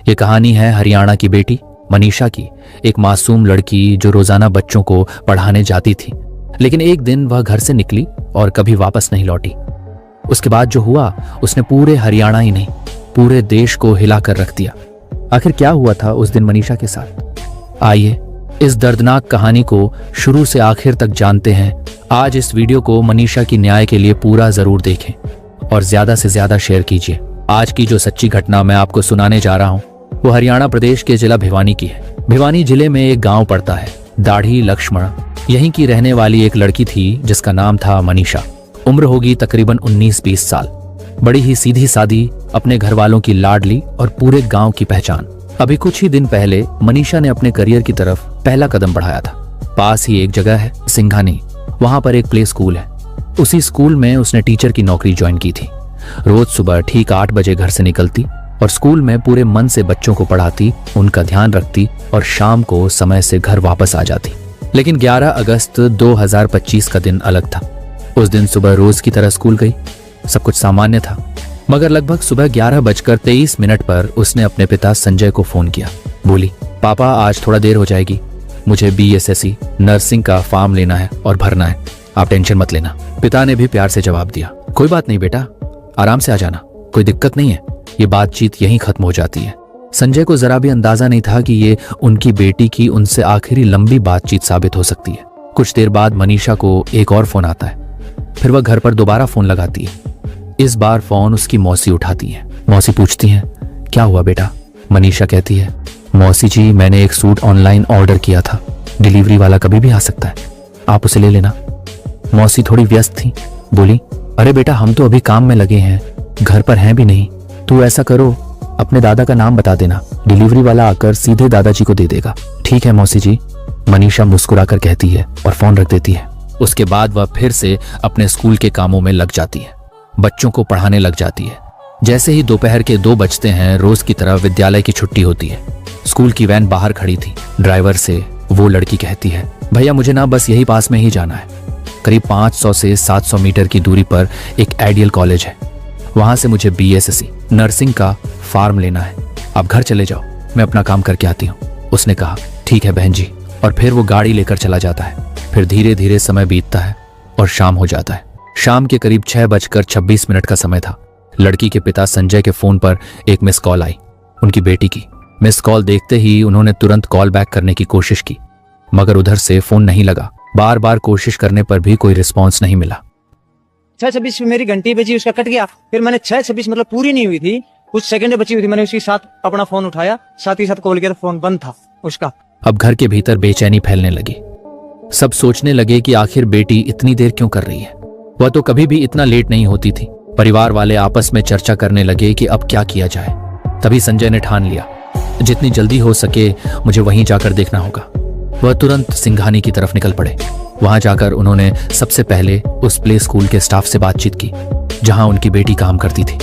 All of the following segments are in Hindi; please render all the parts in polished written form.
ये कहानी है हरियाणा की बेटी मनीषा की, एक मासूम लड़की जो रोजाना बच्चों को पढ़ाने जाती थी, लेकिन एक दिन वह घर से निकली और कभी वापस नहीं लौटी। उसके बाद जो हुआ उसने पूरे हरियाणा ही नहीं पूरे देश को हिला कर रख दिया। आखिर क्या हुआ था उस दिन मनीषा के साथ? आइए इस दर्दनाक कहानी को शुरू से आखिर तक जानते हैं। आज इस वीडियो को मनीषा की न्याय के लिए पूरा जरूर देखें और ज्यादा से ज्यादा शेयर कीजिए। आज की जो सच्ची घटना मैं आपको सुनाने जा रहा हूँ वो हरियाणा प्रदेश के जिला भिवानी की है। भिवानी जिले में एक गांव पड़ता है, दाढ़ी लक्ष्मण। यहीं की रहने वाली एक लड़की थी जिसका नाम था मनीषा। उम्र होगी तकरीबन 19-20 साल। बड़ी ही सीधी सादी, अपने घर वालों की लाडली और पूरे गांव की पहचान। अभी कुछ ही दिन पहले मनीषा ने अपने करियर की तरफ पहला कदम बढ़ाया था। पास ही एक जगह है सिंघानी, वहां पर एक प्ले स्कूल है। उसी स्कूल में उसने टीचर की नौकरी ज्वाइन की थी। रोज सुबह ठीक 8 बजे घर से निकलती और स्कूल में पूरे मन से बच्चों को पढ़ाती, उनका ध्यान रखती और शाम को समय से घर वापस आ जाती। लेकिन 11 अगस्त 2025 का दिन अलग था। उस दिन सुबह रोज की तरह स्कूल गई, सब कुछ सामान्य था। मगर लगभग सुबह 11:23 पर उसने अपने पिता संजय को फोन किया। बोली, पापा आज थोड़ा देर हो जाएगी, मुझे BSSC नर्सिंग का फॉर्म लेना है और भरना है, आप टेंशन मत लेना। पिता ने भी प्यार से जवाब दिया, कोई बात नहीं बेटा, आराम से आ जाना, कोई दिक्कत नहीं है। ये बातचीत यहीं खत्म हो जाती है। संजय को जरा भी अंदाजा नहीं था कि ये उनकी बेटी की उनसे आखिरी लंबी बातचीत साबित हो सकती है। कुछ देर बाद मनीषा को एक और फोन आता है। फिर वह घर पर दोबारा फोन लगाती है। इस बार फोन उसकी मौसी उठाती है। मौसी पूछती हैं, क्या हुआ बेटा? मनीषा कहती है, मौसी जी मैंने एक सूट ऑनलाइन ऑर्डर किया था, डिलीवरी वाला कभी भी आ सकता है, आप उसे ले लेना। मौसी थोड़ी व्यस्त थी, बोली, अरे बेटा हम तो अभी काम में लगे हैं, घर पर हैं भी नहीं। तू ऐसा करो, अपने दादा का नाम बता देना, डिलीवरी वाला आकर सीधे दादाजी को दे देगा। ठीक है मौसी जी, मनीषा मुस्कुराकर कहती है और फोन रख देती है। उसके बाद वह फिर से अपने स्कूल के कामों में लग जाती है, बच्चों को पढ़ाने लग जाती है। जैसे ही दोपहर के 2 बजते हैं, रोज की तरह विद्यालय की छुट्टी होती है। स्कूल की वैन बाहर खड़ी थी। ड्राइवर से वो लड़की कहती है, भैया मुझे ना बस यही पास में ही जाना है। करीब 500 से 700 मीटर की दूरी पर एक आइडियल कॉलेज है, वहां से मुझे BSSC नर्सिंग का फॉर्म लेना है। आप घर चले जाओ, मैं अपना काम करके आती हूँ। उसने कहा, ठीक है बहन जी, और फिर वो गाड़ी लेकर चला जाता है। फिर धीरे धीरे समय बीतता है और शाम हो जाता है। शाम के करीब 6:26 का समय था। लड़की के पिता संजय के फोन पर एक मिस कॉल आई, उनकी बेटी की। मिस कॉल देखते ही उन्होंने तुरंत कॉल बैक करने की कोशिश की, मगर उधर से फोन नहीं लगा। बार बार कोशिश करने पर भी कोई रिस्पॉन्स नहीं मिला। 6:26 में मेरी घंटी बजी, उसका कट गया। फिर मैंने 6:26 मतलब पूरी नहीं हुई थी, कुछ सेकंड बची हुई थी, मैंने उसके साथ अपना फोन उठाया, साथ ही साथ कॉल किया तो फोन बंद था उसका। अब घर के भीतर बेचैनी फैलने लगी। सब सोचने लगे कि आखिर बेटी इतनी देर क्यों कर रही है, वह तो कभी भी इतना लेट नहीं होती थी। परिवार वाले आपस में चर्चा करने लगे कि अब क्या किया जाए। तभी संजय ने ठान लिया, जितनी जल्दी हो सके मुझे वहीं जाकर देखना होगा। वह तुरंत सिंघानी की तरफ निकल पड़े। वहां जाकर उन्होंने सबसे पहले उस प्ले स्कूल के स्टाफ से बातचीत की जहां उनकी बेटी काम करती थी।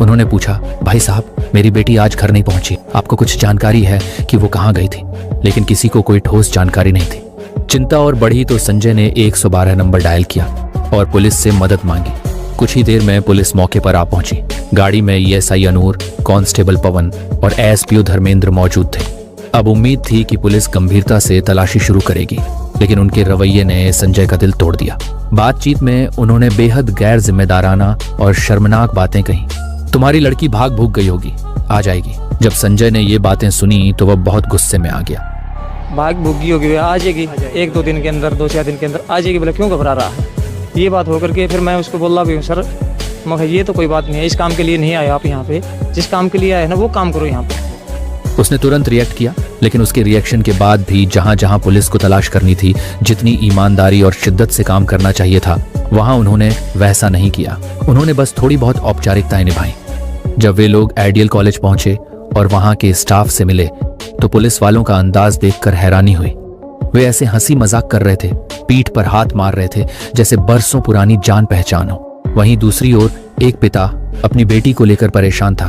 उन्होंने पूछा, भाई साहब मेरी बेटी आज घर नहीं पहुंची, आपको कुछ जानकारी है कि वो कहाँ गई थी? लेकिन किसी को कोई ठोस जानकारी नहीं थी। चिंता और बढ़ी तो संजय ने 112 नंबर डायल किया और पुलिस से मदद मांगी। कुछ ही देर में पुलिस मौके पर आ पहुंची। गाड़ी में ESI अनूर, कांस्टेबल पवन और ASPO धर्मेंद्र मौजूद थे। अब उम्मीद थी कि पुलिस गंभीरता से तलाशी शुरू करेगी, लेकिन उनके रवैये ने संजय का दिल तोड़ दिया। बातचीत में उन्होंने बेहद गैर जिम्मेदाराना और शर्मनाक बातें कही। तुम्हारी लड़की भाग भूग गई होगी, आ जाएगी। जब संजय ने ये बातें सुनी तो वह बहुत गुस्से में आ गया। भाग भूगी होगी, आ जाएगी 1-2 दिन के अंदर, 2-4 दिन के अंदर आ जाएगी। बोले क्यों घबरा रहा है? ये बात होकर के फिर मैं उसको बोल रहा भी हूँ, सर मगर ये तो कोई बात नहीं है, इस काम के लिए नहीं आए आप यहाँ पे, जिस काम के लिए आए ना वो काम करो यहाँ पे। उसने तुरंत रिएक्ट किया, लेकिन उसके रिएक्शन के बाद भी जहां जहां पुलिस को तलाश करनी थी, जितनी ईमानदारी और शिद्दत से काम करना चाहिए था, वहां उन्होंने वैसा नहीं किया। उन्होंने बस थोड़ी बहुत औपचारिकताएं निभाई। जब वे लोग आइडियल कॉलेज पहुंचे और वहां के स्टाफ से मिले तो पुलिस वालों का अंदाज देखकर हैरानी हुई। वे ऐसे हंसी मजाक कर रहे थे, पीठ पर हाथ मार रहे थे जैसे बरसों पुरानी जान पहचान हो। वहीं दूसरी ओर एक पिता अपनी बेटी को लेकर परेशान था।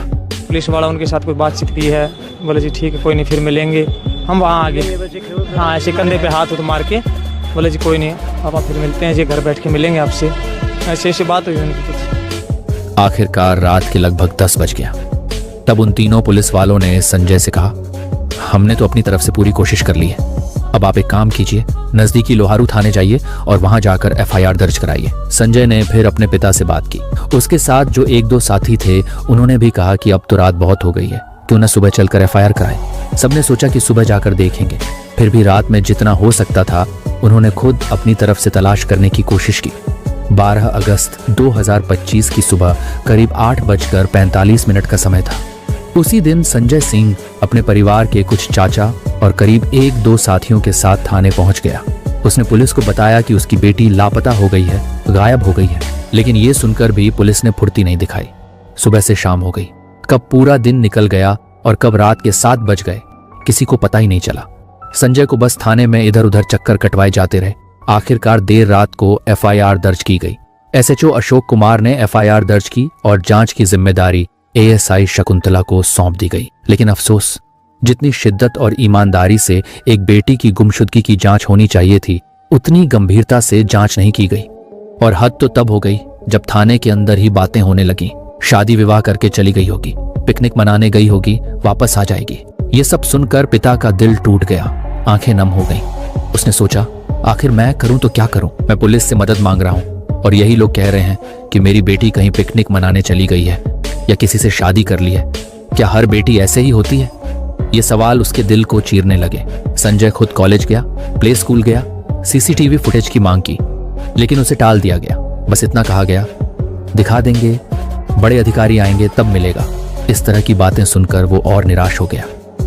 पुलिस वाला उनके साथ कोई बातचीत की है, बोले जी ठीक है कोई नहीं, फिर मिलेंगे। हम वहाँ आ गए, हाँ ऐसे कंधे पे हाथ मार के बोले जी कोई नहीं, आप फिर मिलते हैं जी, घर बैठ के मिलेंगे आपसे। ऐसे ऐसी बात हुई उनकी कुछ। आखिरकार रात के लगभग 10 बज गया। तब उन तीनों पुलिस वालों ने संजय से कहा, हमने तो अपनी तरफ से पूरी कोशिश कर ली है, अब आप एक काम कीजिए, नजदीकी लोहारू थाने जाइए और वहां जाकर एफआईआर दर्ज कराइए। संजय ने फिर अपने पिता से बात की। उसके साथ जो एक दो साथी थे उन्होंने भी कहा कि अब तो रात बहुत हो गई है, क्यों न सुबह चलकर एफआईआर कराएं। सबने सोचा कि सुबह जाकर देखेंगे। फिर भी रात में जितना हो सकता था उन्होंने खुद अपनी तरफ से तलाश करने की कोशिश की। 12 अगस्त 2025 की सुबह करीब 8:45 का समय था। उसी दिन संजय सिंह अपने परिवार के कुछ चाचा और करीब 1-2 साथियों के साथ थाने पहुंच गया। उसने पुलिस को बताया कि उसकी बेटी लापता हो गई है, गायब हो गई है। लेकिन ये सुनकर भी पुलिस ने फुर्ती नहीं दिखाई। सुबह से शाम हो गई, कब पूरा दिन निकल गया और कब रात के 7 बज गए किसी को पता ही नहीं चला। संजय को बस थाने में इधर उधर चक्कर कटवाए जाते रहे। आखिरकार देर रात को एफआईआर दर्ज की गई। एसएचओ अशोक कुमार ने एफआईआर दर्ज की और जांच की जिम्मेदारी एएसआई शकुंतला को सौंप दी गई। लेकिन अफसोस, जितनी शिद्दत और ईमानदारी से एक बेटी की गुमशुदगी की जांच होनी चाहिए थी, उतनी गंभीरता से जांच नहीं की गई। और हद तो तब हो गई जब थाने के अंदर ही बातें होने लगी। शादी विवाह करके चली गई होगी, पिकनिक मनाने गई होगी, वापस आ जाएगी। ये सब सुनकर पिता का दिल टूट गया, आंखें नम हो गईं। उसने सोचा, आखिर मैं करूं तो क्या करूं? मैं पुलिस से मदद मांग रहा हूं और यही लोग कह रहे हैं कि मेरी बेटी कहीं पिकनिक मनाने चली गई है या किसी से शादी कर ली है। क्या हर बेटी ऐसे ही होती है? ये सवाल उसके दिल को चीरने लगे। संजय खुद कॉलेज गया, प्ले स्कूल गया, सीसीटीवी फुटेज की मांग की, लेकिन उसे टाल दिया गया। बस इतना कहा गया, दिखा देंगे, बड़े अधिकारी आएंगे तब मिलेगा। इस तरह की बातें सुनकर वो और निराश हो गया,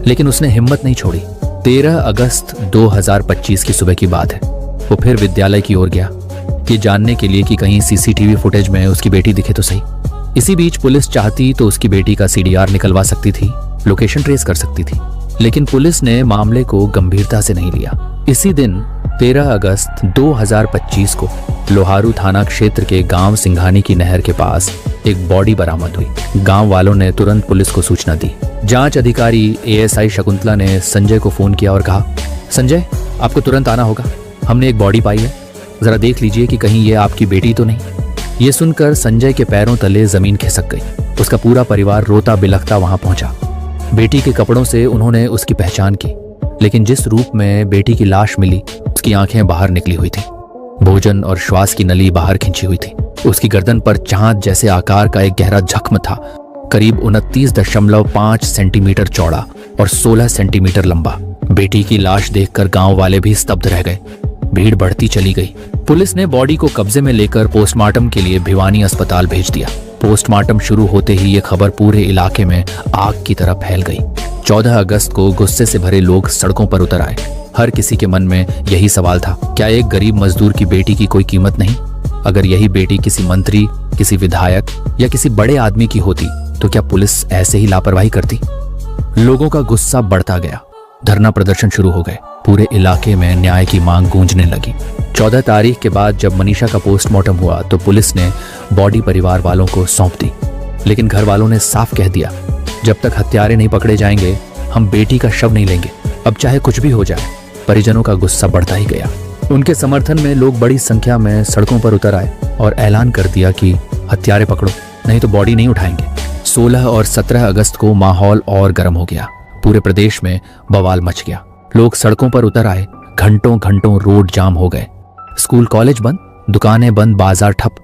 लेकिन उसने हिम्मत नहीं छोड़ी। 13 अगस्त 2025 की सुबह की बात है। वो फिर विद्यालय की ओर गया, ये जानने के लिए कि कहीं सीसीटीवी फुटेज में उसकी बेटी दिखे तो सही। इसी बीच पुलिस चाहती तो उसकी बेटी का सीडीआर निकलवा सकती थी, लोकेशन ट्रेस कर सकती थी, लेकिन पुलिस ने मामले को गंभीरता से नहीं लिया। इसी दिन 13 अगस्त 2025 को लोहारू थाना क्षेत्र के गांव सिंघानी की नहर के पास एक बॉडी बरामद हुई। गांव वालों ने तुरंत पुलिस को सूचना दी। जांच अधिकारी एएसआई शकुंतला ने संजय को फोन किया और कहा, संजय, आपको तुरंत आना होगा, हमने एक बॉडी पाई है, जरा देख लीजिए कि कहीं ये आपकी बेटी तो नहीं। ये सुनकर संजय के पैरों तले जमीन खिसक गई। उसका पूरा परिवार रोता बिलखता वहां पहुंचा। बेटी के कपड़ों से उन्होंने उसकी पहचान की, लेकिन जिस रूप में बेटी की लाश मिली उसकी आंखें बाहर निकली हुई थी, भोजन और श्वास की नली बाहर खींची हुई थी। उसकी गर्दन पर चांद जैसे आकार का एक गहरा जख्म था, करीब 29.5 सेंटीमीटर चौड़ा और 16 सेंटीमीटर लंबा। बेटी की लाश देखकर गांव वाले भी स्तब्ध रह गए। भीड़ बढ़ती चली गई। पुलिस ने बॉडी को कब्जे में लेकर पोस्टमार्टम के लिए भिवानी अस्पताल भेज दिया। पोस्टमार्टम शुरू होते ही ये खबर पूरे इलाके में आग की तरह फैल गई। 14 अगस्त को गुस्से से भरे लोग सड़कों पर उतर आए। हर किसी के मन में यही सवाल था, क्या एक गरीब मजदूर की बेटी की कोई कीमत नहीं? अगर यही बेटी किसी मंत्री, किसी विधायक या किसी बड़े आदमी की होती तो क्या पुलिस ऐसे ही लापरवाही करती? लोगों का गुस्सा बढ़ता गया। धरना प्रदर्शन शुरू हो गए। पूरे इलाके में न्याय की मांग गूंजने लगी। 14 तारीख के बाद जब मनीषा का पोस्टमार्टम हुआ तो पुलिस ने बॉडी परिवार वालों को सौंप दी, लेकिन घर वालों ने साफ कह दिया, जब तक हत्यारे नहीं पकड़े जाएंगे हम बेटी का शव नहीं लेंगे। अब चाहे कुछ भी हो जाए। परिजनों का गुस्सा बढ़ता ही गया। उनके समर्थन में लोग बड़ी संख्या में सड़कों पर उतर आए और ऐलान कर दिया कि हत्यारे पकड़ो, नहीं तो बॉडी नहीं उठाएंगे। 16 और 17 अगस्त को माहौल और गर्म हो गया। पूरे प्रदेश में बवाल मच गया। लोग सड़कों पर उतर आए। घंटों घंटों रोड जाम हो गए। स्कूल कॉलेज बंद, दुकानें बंद, बाजार ठप।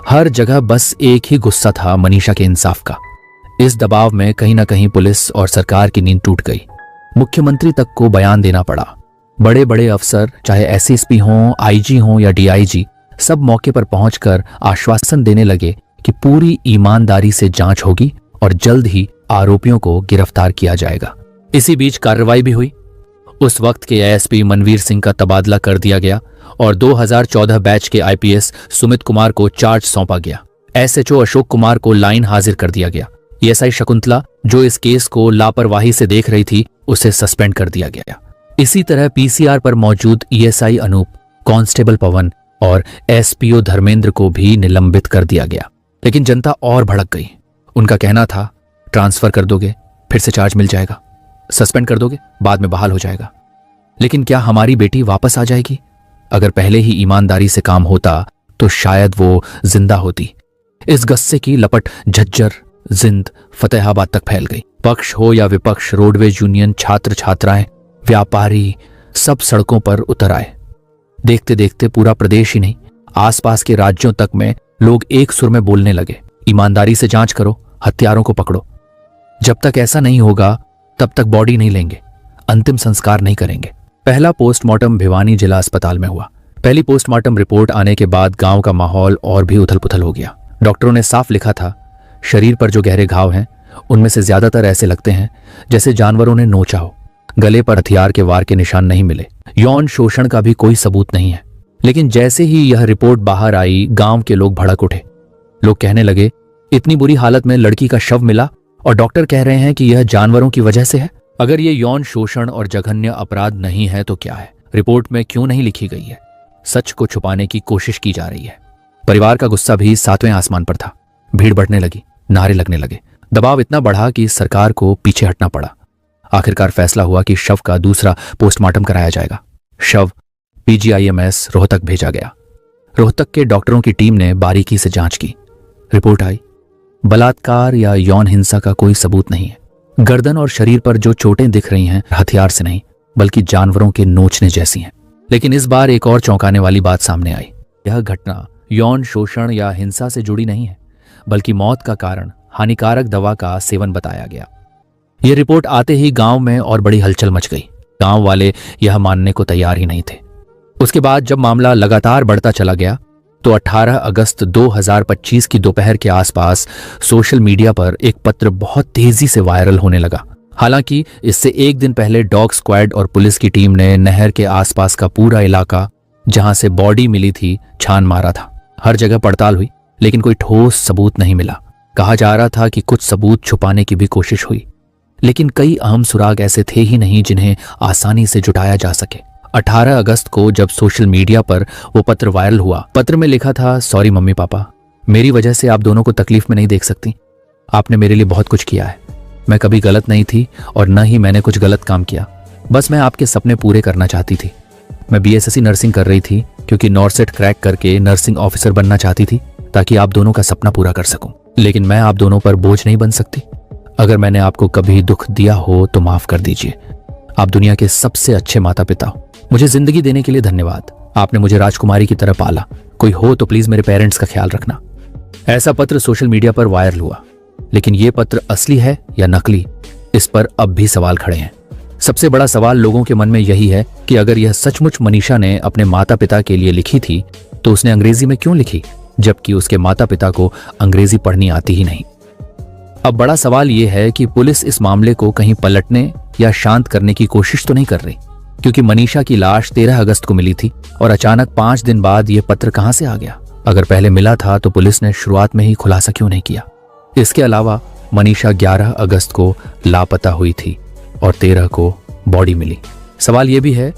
हर जगह बस एक ही गुस्सा था, मनीषा के इंसाफ का। इस दबाव में कहीं ना कहीं पुलिस और सरकार की नींद टूट गई। मुख्यमंत्री तक को बयान देना पड़ा। बड़े बड़े अफसर, चाहे एसएसपी हों, आईजी हों या डीआईजी, सब मौके पर पहुंचकर आश्वासन देने लगे कि पूरी ईमानदारी से जांच होगी और जल्द ही आरोपियों को गिरफ्तार किया जाएगा। इसी बीच कार्रवाई भी हुई। उस वक्त के एएसपी मनवीर सिंह का तबादला कर दिया गया और 2014 बैच के आईपीएस सुमित कुमार को चार्ज सौंपा गया। एसएचओ अशोक कुमार को लाइन हाजिर कर दिया गया। एएसआई शकुंतला, जो इस केस को लापरवाही से देख रही थी, उसे सस्पेंड कर दिया गया। इसी तरह पीसीआर पर मौजूद ईएसआई अनूप, कांस्टेबल पवन और एसपीओ धर्मेंद्र को भी निलंबित कर दिया गया। लेकिन जनता और भड़क गई। उनका कहना था, ट्रांसफर कर दोगे फिर से चार्ज मिल जाएगा, सस्पेंड कर दोगे बाद में बहाल हो जाएगा। लेकिन क्या हमारी बेटी वापस आ जाएगी? अगर पहले ही ईमानदारी से काम होता तो शायद वो जिंदा होती। इस गुस्से की लपट झज्जर, जिंद फतेहाबाद तक फैल गई। पक्ष हो या विपक्ष, रोडवेज यूनियन, छात्र छात्राएं, व्यापारी सब सड़कों पर उतर आए। देखते देखते पूरा प्रदेश ही नहीं, आसपास के राज्यों तक में लोग एक सुर में बोलने लगे, ईमानदारी से जांच करो, हत्यारों को पकड़ो। जब तक ऐसा नहीं होगा तब तक बॉडी नहीं लेंगे, अंतिम संस्कार नहीं करेंगे। पहला पोस्टमार्टम भिवानी जिला अस्पताल में हुआ। पहली पोस्टमार्टम रिपोर्ट आने के बाद गांव का माहौल और भी उथल पुथल हो गया। डॉक्टरों ने साफ लिखा था, शरीर पर जो गहरे घाव हैं उनमें से ज्यादातर ऐसे लगते हैं जैसे जानवरों ने नोचा हो। गले पर हथियार के वार के निशान नहीं मिले। यौन शोषण का भी कोई सबूत नहीं है। लेकिन जैसे ही यह रिपोर्ट बाहर आई, गांव के लोग भड़क उठे। लोग कहने लगे, इतनी बुरी हालत में लड़की का शव मिला और डॉक्टर कह रहे हैं कि यह जानवरों की वजह से है। अगर ये यौन शोषण और जघन्य अपराध नहीं है तो क्या है? रिपोर्ट में क्यों नहीं लिखी गई है? सच को छुपाने की कोशिश की जा रही है। परिवार का गुस्सा भी सातवें आसमान पर था। भीड़ बढ़ने लगी, नारे लगने लगे। दबाव इतना बढ़ा कि सरकार को पीछे हटना पड़ा। आखिरकार फैसला हुआ कि शव का दूसरा पोस्टमार्टम कराया जाएगा। शव PGIMS रोहतक भेजा गया। रोहतक के डॉक्टरों की टीम ने बारीकी से जांच की। रिपोर्ट आई, बलात्कार या यौन हिंसा का कोई सबूत नहीं है। गर्दन और शरीर पर जो चोटें दिख रही हैं हथियार से नहीं बल्कि जानवरों के नोचने जैसी हैं। लेकिन इस बार एक और चौंकाने वाली बात सामने आई। यह घटना यौन शोषण या हिंसा से जुड़ी नहीं है बल्कि मौत का कारण हानिकारक दवा का सेवन बताया गया। यह रिपोर्ट आते ही गांव में और बड़ी हलचल मच गई। गांव वाले यह मानने को तैयार ही नहीं थे। उसके बाद जब मामला लगातार बढ़ता चला गया तो 18 अगस्त 2025 की दोपहर के आसपास सोशल मीडिया पर एक पत्र बहुत तेजी से वायरल होने लगा। हालांकि इससे एक दिन पहले डॉग स्क्वाड और पुलिस की टीम ने नहर के आसपास का पूरा इलाका जहां से बॉडी मिली थी छान मारा था। हर जगह पड़ताल हुई लेकिन कोई ठोस सबूत नहीं मिला। कहा जा रहा था कि कुछ सबूत छुपाने की भी कोशिश हुई, लेकिन कई अहम सुराग ऐसे थे ही नहीं जिन्हें आसानी से जुटाया जा सके। 18 अगस्त को जब सोशल मीडिया पर वो पत्र वायरल हुआ, पत्र में लिखा था, सॉरी मम्मी पापा, मेरी वजह से आप दोनों को तकलीफ में नहीं देख सकती। आपने मेरे लिए बहुत कुछ किया है। मैं कभी गलत नहीं थी और न ही मैंने कुछ गलत काम किया। बस मैं आपके सपने पूरे करना चाहती थी। मैं BSSC नर्सिंग कर रही थी क्योंकि नॉर्सेट क्रैक करके नर्सिंग ऑफिसर बनना चाहती थी ताकि आप दोनों का सपना पूरा कर सकूं। लेकिन मैं आप दोनों पर बोझ नहीं बन सकती। अगर मैंने आपको कभी दुख दिया हो तो माफ कर दीजिए। आप दुनिया के सबसे अच्छे माता पिता हो। मुझे जिंदगी देने के लिए धन्यवाद। आपने मुझे राजकुमारी की तरह पाला। कोई हो तो प्लीज मेरे पेरेंट्स का ख्याल रखना। ऐसा पत्र सोशल मीडिया पर वायरल हुआ, लेकिन यह पत्र असली है या नकली, इस पर अब भी सवाल खड़े हैं। सबसे बड़ा सवाल लोगों के मन में यही है कि अगर यह सचमुच मनीषा ने अपने माता पिता के लिए लिखी थी तो उसने अंग्रेजी में क्यों लिखी, जबकि उसके माता पिता को अंग्रेजी पढ़नी आती ही नहीं। अब बड़ा सवाल यह है कि पुलिस इस मामले को कहीं पलटने या शांत करने की कोशिश तो नहीं कर रही, क्योंकि मनीषा की लाश 13 अगस्त को मिली थी और अचानक 5 दिन बाद यह पत्र कहां से आ गया। अगर पहले मिला था तो पुलिस ने शुरुआत में ही खुलासा क्यों नहीं किया। इसके अलावा मनीषा 11 अगस्त को लापता हुई थी और 13 को बॉडी मिली। सवाल यह भी है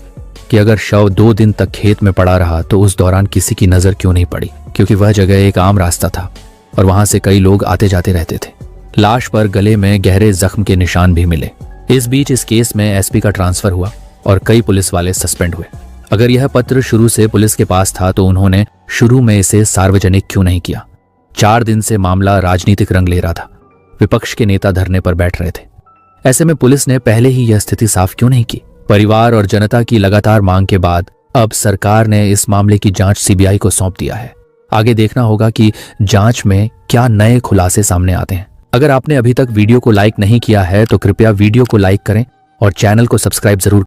कि अगर शव 2 दिन तक खेत में पड़ा रहा तो उस दौरान किसी की नजर क्यों नहीं पड़ी, क्योंकि वह जगह एक आम रास्ता था और वहां से कई लोग आते जाते रहते थे। लाश पर गले में गहरे जख्म के निशान भी मिले। इस बीच इस केस में SP का ट्रांसफर हुआ और कई पुलिस वाले सस्पेंड हुए। अगर यह पत्र शुरू से पुलिस के पास था तो उन्होंने शुरू में इसे सार्वजनिक क्यों नहीं किया। 4 दिन से मामला राजनीतिक रंग ले रहा था। विपक्ष के नेता धरने पर बैठ रहे थे। ऐसे में पुलिस ने पहले ही यह स्थिति साफ क्यों नहीं की। परिवार और जनता की लगातार मांग के बाद अब सरकार ने इस मामले की जांच CBI को सौंप दिया है। आगे देखना होगा कि जांच में क्या नए खुलासे सामने आते हैं। अगर आपने अभी तक वीडियो को लाइक नहीं किया है तो कृपया वीडियो को लाइक करें और चैनल को सब्सक्राइब जरूर